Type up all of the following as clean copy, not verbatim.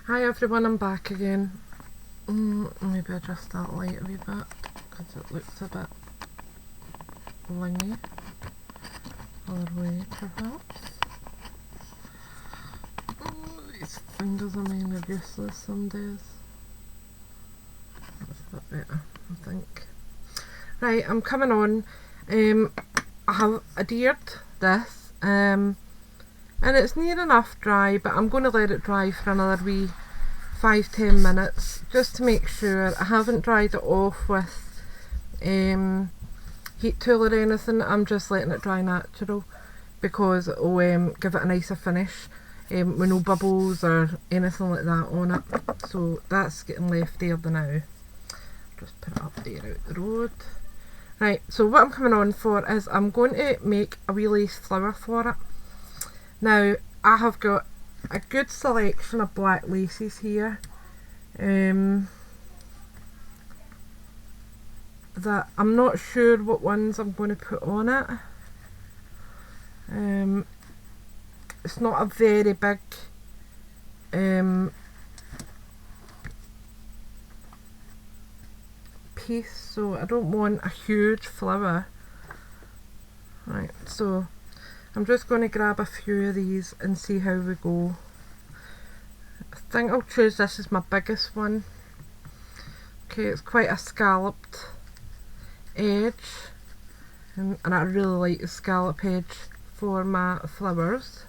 Hi everyone, I'm back again. Maybe adjust that light a wee bit because it looks a bit lingy. Other way perhaps. These fingers of mine are useless some days. That's a bit better, I think. Right, I'm coming on. I have adhered this and it's near enough dry, but I'm going to let it dry for another wee 5-10 minutes just to make sure. I haven't dried it off with heat tool or anything. I'm just letting it dry natural because it will give it a nicer finish with no bubbles or anything like that on it. So that's getting left there now. Just put it up there out the road. Right, so what I'm coming on for is I'm going to make a wee lace flower for it. Now I have got a good selection of black laces here that I'm not sure what ones I'm going to put on it. It's not a very big piece, so I don't want a huge flower. Right, so I'm just going to grab a few of these and see how we go. I think I'll choose this as my biggest one. Okay, it's quite a scalloped edge, and I really like the scallop edge for my flowers.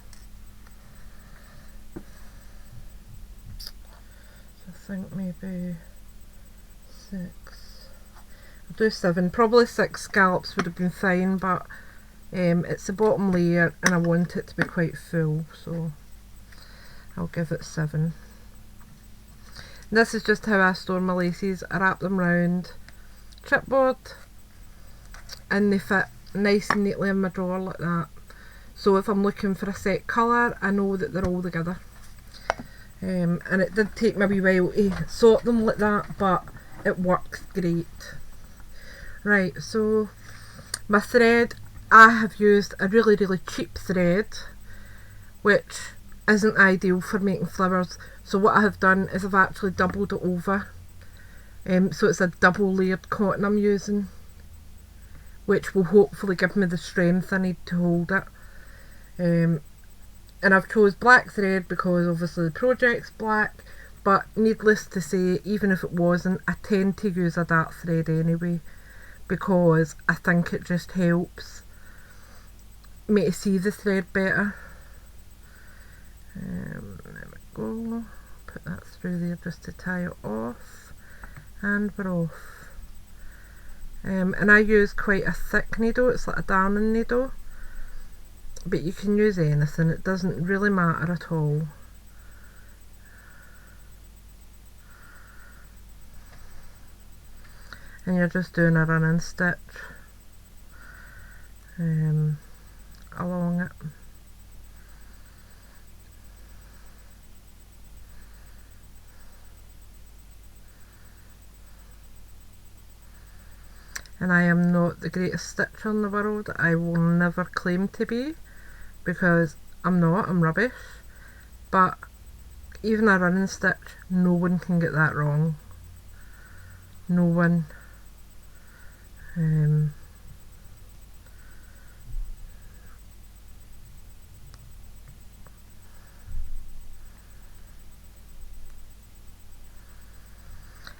So I think maybe 6. I'll do 7. Probably 6 scallops would have been fine, but it's the bottom layer and I want it to be quite full, so I'll give it 7. And this is just how I store my laces. I wrap them round chipboard and they fit nice and neatly in my drawer like that. So if I'm looking for a set colour, I know that they're all together. And it did take me a wee while to sort them like that, but it works great. Right, so my thread, I have used a really cheap thread, which isn't ideal for making flowers. So what I have done is I've actually doubled it over. So it's a double layered cotton I'm using, which will hopefully give me the strength I need to hold it. And I've chose black thread because obviously the project's black, but needless to say, even if it wasn't, I tend to use a dark thread anyway, because I think it just helps me to see the thread better. There we go, put that through there just to tie it off, and we're off. And I use quite a thick needle, it's like a darning needle, but you can use anything, it doesn't really matter at all. And you're just doing a running stitch along it. And I am not the greatest stitcher in the world. I will never claim to be, because I'm not, I'm rubbish. But even a running stitch, no one can get that wrong. No one. And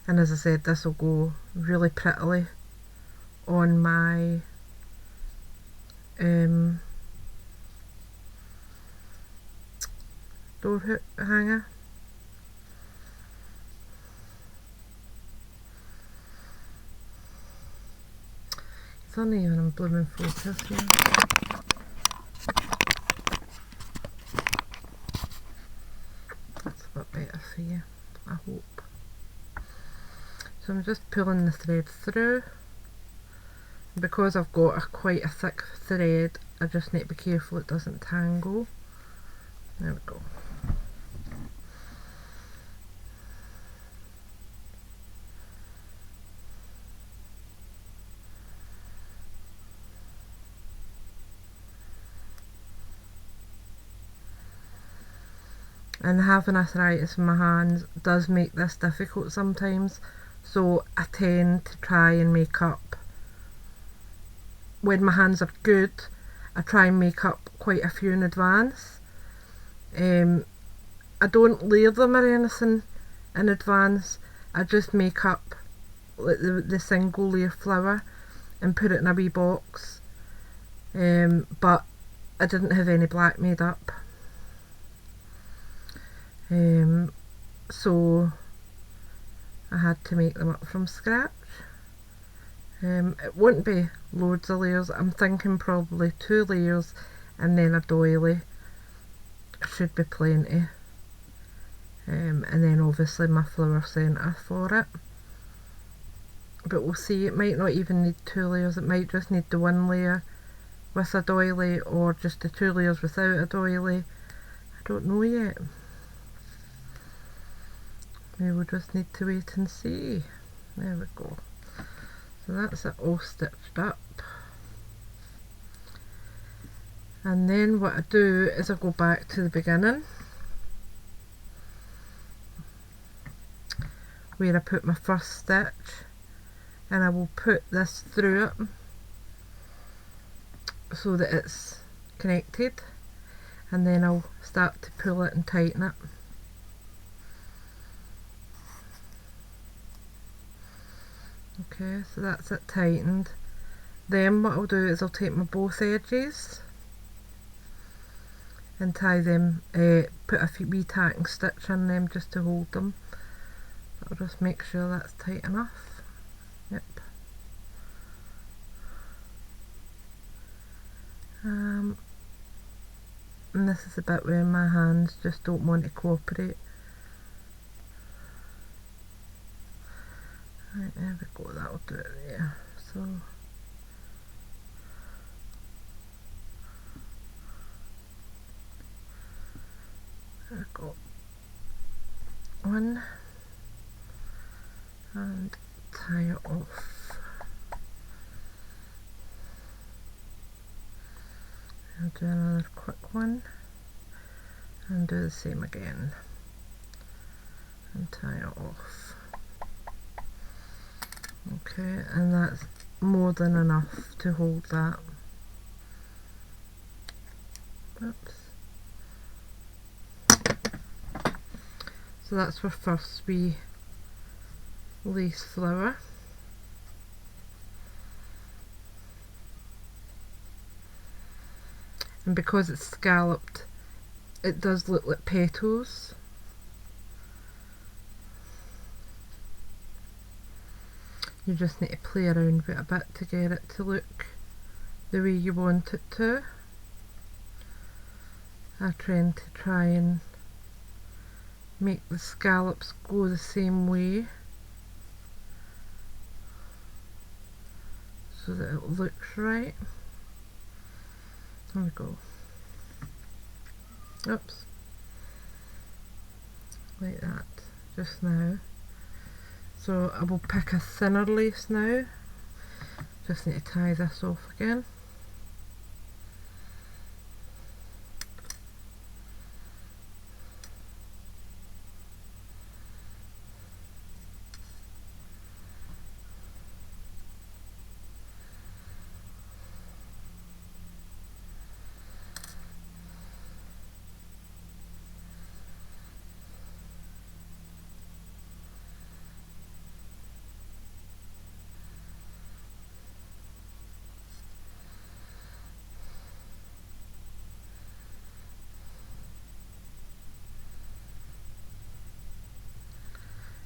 as I said, this will go really prettily on my door hook hanger. It's not even in blooming focus here. That's a bit better for you, I hope. So I'm just pulling the thread through. Because I've got quite a thick thread, I just need to be careful it doesn't tangle. There we go. and having arthritis in my hands does make this difficult sometimes, so I tend to try and make up. When my hands are good, I try and make up quite a few in advance. I don't layer them or anything in advance, I just make up the single layer flour and put it in a wee box, but I didn't have any black made up, so I had to make them up from scratch. It wouldn't be loads of layers, I'm thinking probably 2 layers and then a doily should be plenty, and then obviously my flour centre for it. But we'll see, it might not even need 2 layers, it might just need the 1 layer with a doily or just the 2 layers without a doily. I don't know yet. We will just need to wait and see. There we go. So that's it all stitched up. And then what I do is I go back to the beginning where I put my first stitch, and I will put this through it so that it's connected, and then I'll start to pull it and tighten it. Okay, so that's it tightened. Then what I'll do is I'll take my both edges and tie them, put a wee tacking stitch in them just to hold them. I'll just make sure that's tight enough. Yep. And this is the bit where my hands just don't want to cooperate. Right, there we go, that'll do it there. So there we go. 1 and tie it off. I'll do another quick one and do the same again and tie it off. Okay, and that's more than enough to hold that. Oops. So that's our first wee lace flower. And because it's scalloped, it does look like petals. You just need to play around with it a bit to get it to look the way you want it to. I tend to try and make the scallops go the same way so that it looks right. There we go. Oops. Like that, just now. So I will pick a thinner lace now. Just need to tie this off again.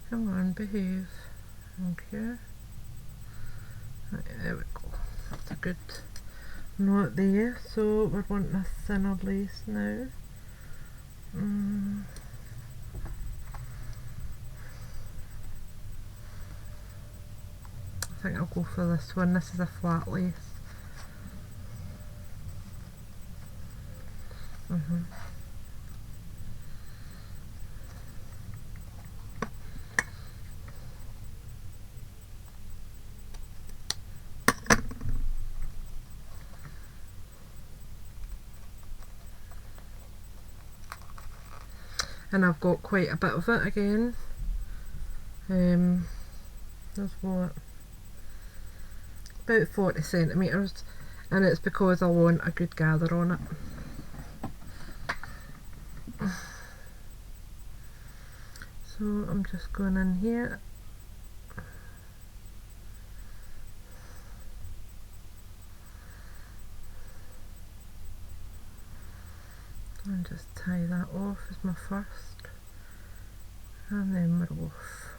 Come on, behave. Okay. Right, there we go. That's a good knot there. So we're wanting a thinner lace now. I think I'll go for this one. This is a flat lace. and I've got quite a bit of it again. There's what, about 40 centimetres, and it's because I want a good gather on it. So I'm just going in here and just tie that off as my first, and then we're off.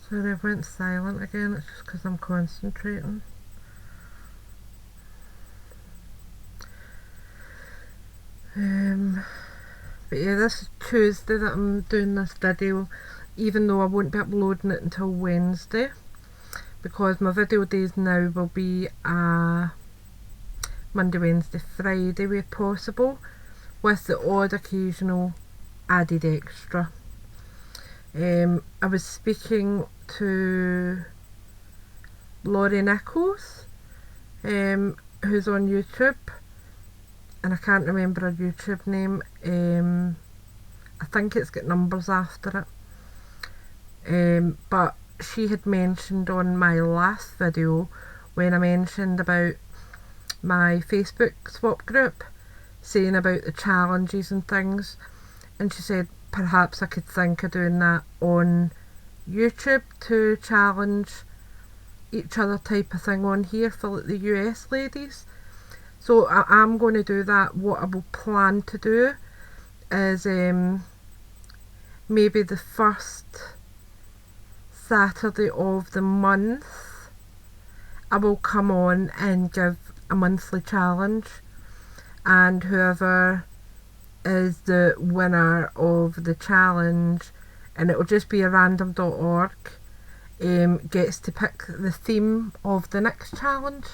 Sorry, I went silent again, it's just because I'm concentrating. But yeah, this is Tuesday that I'm doing this video, even though I won't be uploading it until Wednesday, because my video days now will be Monday, Wednesday, Friday where possible, with the odd occasional added extra. I was speaking to Laurie Nichols, who's on YouTube, and I can't remember her YouTube name. I think it's got numbers after it. But she had mentioned on my last video, when I mentioned about my Facebook swap group, saying about the challenges and things, and she said perhaps I could think of doing that on YouTube to challenge each other type of thing on here for like the US ladies. So I'm going to do that. What I will plan to do is maybe the first Saturday of the month I will come on and give a monthly challenge, and whoever is the winner of the challenge, and it will just be a random.org, gets to pick the theme of the next challenge.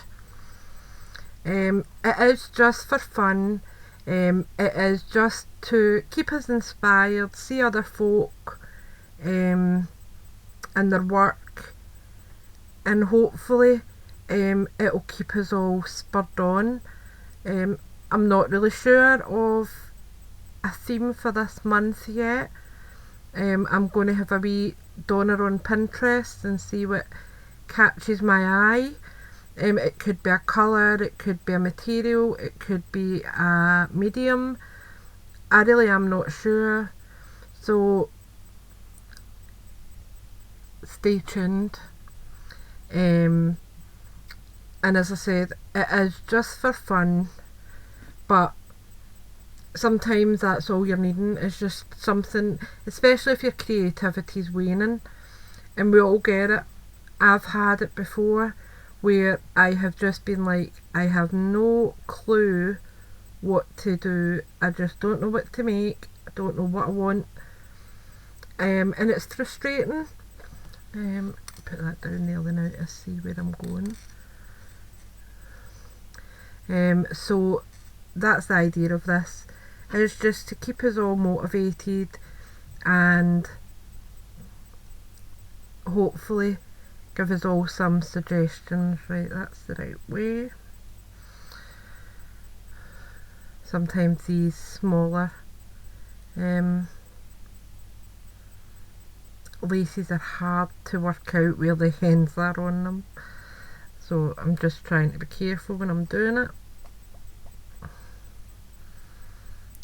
It is just for fun. It is just to keep us inspired, see other folk and their work, and hopefully it'll keep us all spurred on. I'm not really sure of a theme for this month yet. I'm going to have a wee donor on Pinterest and see what catches my eye. It could be a colour, it could be a material, it could be a medium. I really am not sure, so stay tuned. And as I said, it is just for fun, but sometimes that's all you're needing, is just something, especially if your creativity's waning, and we all get it. I've had it before where I have just been like, I have no clue what to do, I just don't know what to make, I don't know what I want, and it's frustrating. Put that down there now to see where I'm going. So that's the idea of this, is just to keep us all motivated and hopefully give us all some suggestions. Right, that's the right way. Sometimes these smaller laces are hard to work out where the ends are on them, so I'm just trying to be careful when I'm doing it.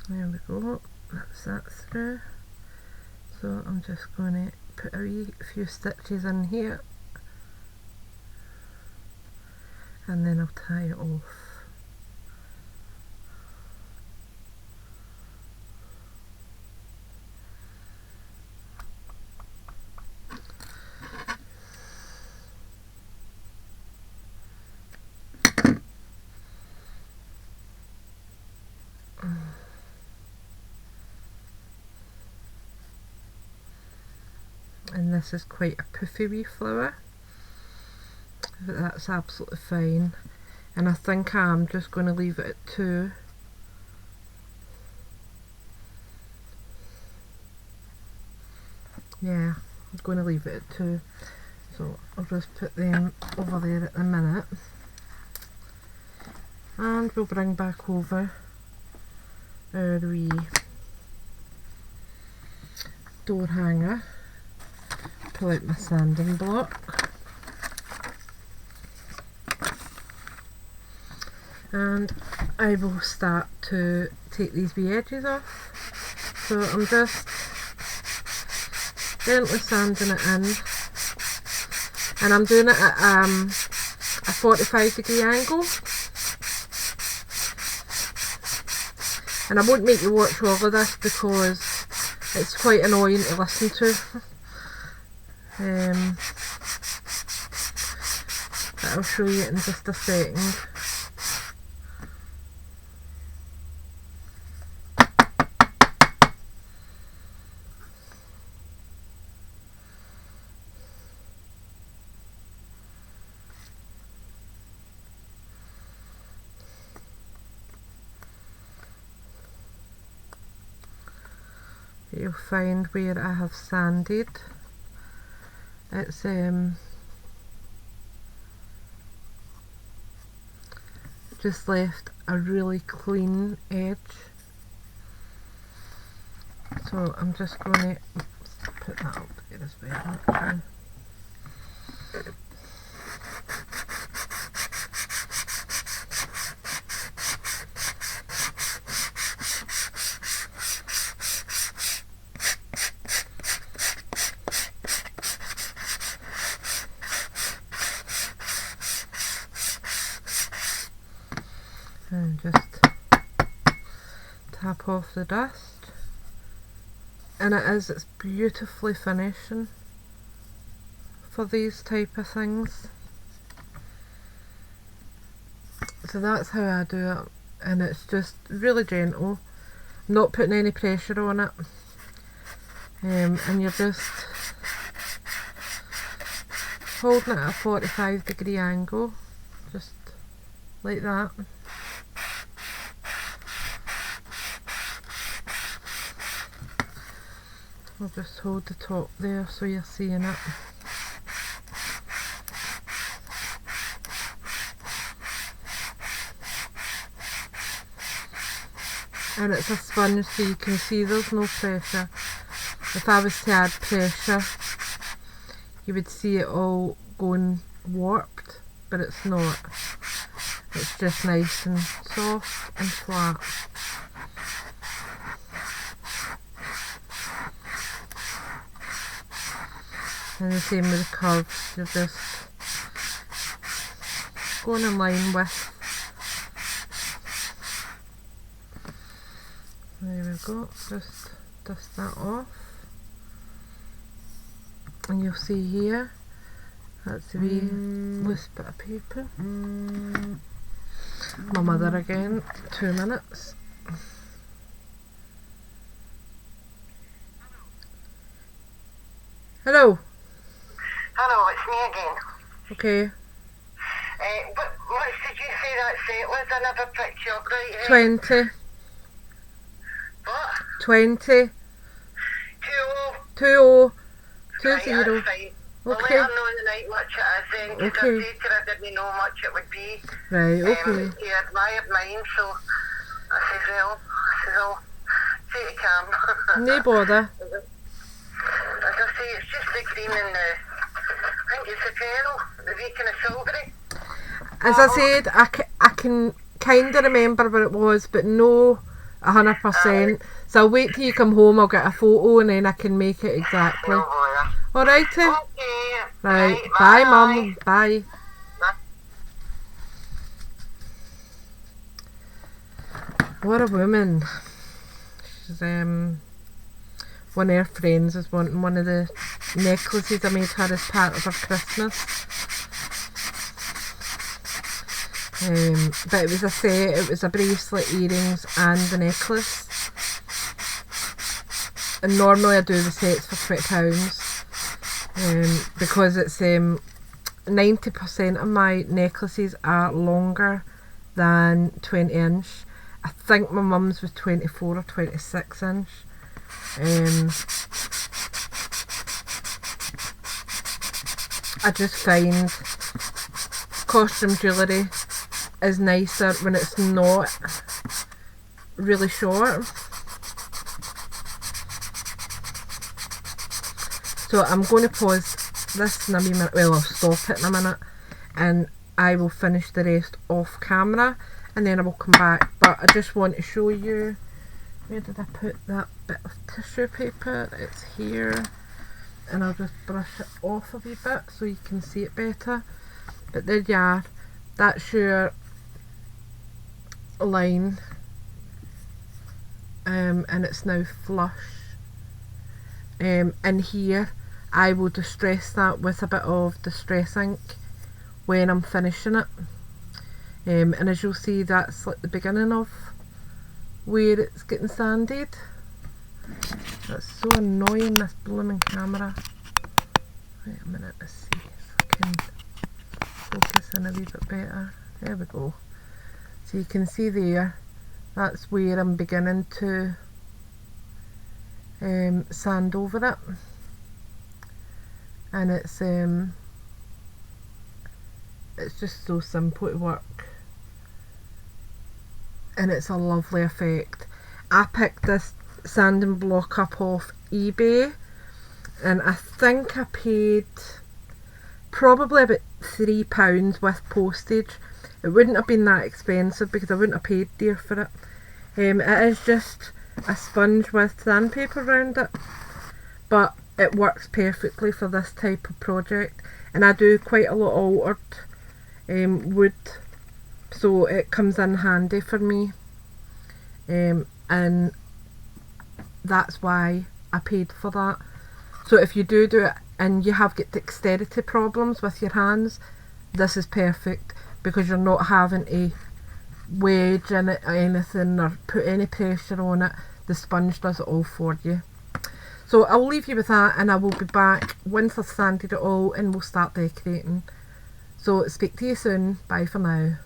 There we go, that's that through. So I'm just going to put a few stitches in here, and then I'll tie it off. and this is quite a puffy wee flower, but that's absolutely fine. And I think I'm just going to leave it at 2. Yeah, I'm going to leave it at 2. So I'll just put them over there at the minute. And we'll bring back over our wee door hanger. Pull out my sanding block. And I will start to take these wee edges off. So I'm just gently sanding it in, and I'm doing it at a 45-degree angle. And I won't make you watch all of this because it's quite annoying to listen to. But I'll show you it in just a second. You'll find where I have sanded, it's just left a really clean edge. So I'm just going to put that up there as well. Actually. And just tap off the dust, and it's beautifully finishing for these type of things. So that's how I do it, and it's just really gentle, not putting any pressure on it, and you're just holding it at a 45-degree angle, just like that. I'll just hold the top there so you're seeing it. And it's a sponge, so you can see there's no pressure. If I was to add pressure, you would see it all going warped, but it's not. It's just nice and soft and flat. And the same with the curves, you're just going in line with. There we go, just dust that off. And you'll see here, that's a wee loose bit of paper. My mother again, 2 minutes. Hello. Hello, it's me again. Okay. What did you say that set was? I never picked you up right. 20. What? 20. 20. 20. Right, 20. that's fine. I'll let Okay. her know the night much it is then, because Okay. I said to her I didn't know much it would be. Right, okay. He admired mine, so I said, well, say to Cam. No bother. As I say, it's just the green and the, I think it's the pearl, the wee kind of silvery. As I said, I can kind of remember what it was, but no 100%. So I'll wait till you come home, I'll get a photo and then I can make it exactly. No bother. Alrighty? Okay. Right, bye mum, bye. What a woman. She's one of her friends is wanting one of the necklaces I made her as part of her Christmas. But it was a set, it was a bracelet, earrings and the necklace. And normally I do the sets for £20. because it's 90% of my necklaces are longer than 20 inch. I think my mum's was 24 or 26 inch. I just find costume jewellery is nicer when it's not really short. So I'm going to pause this in a wee minute. Well, I'll stop it in a minute and I will finish the rest off camera and then I will come back. But I just want to show you, where did I put that bit of tissue paper? It's here, and I'll just brush it off a wee bit so you can see it better. But there you are, that's your line, and it's now flush. And here I will distress that with a bit of distress ink when I'm finishing it. And as you'll see, that's like the beginning of where it's getting sanded. That's so annoying, this blooming camera. Wait a minute, let's see if I can focus in a wee bit better. There we go. So you can see there, that's where I'm beginning to sand over it, and it's just so simple to work, and it's a lovely effect. I picked this sanding block up off eBay, and I think I paid probably about £3 with postage. It wouldn't have been that expensive because I wouldn't have paid dear for it. It is just a sponge with sandpaper around it, but it works perfectly for this type of project, and I do quite a lot of altered wood, so it comes in handy for me, and that's why I paid for that. So if you do it and you have got dexterity problems with your hands, this is perfect because you're not having to wedge in it or anything or put any pressure on it. The sponge does it all for you. So I'll leave you with that, and I will be back once I've sanded it all and we'll start decorating. So speak to you soon. Bye for now.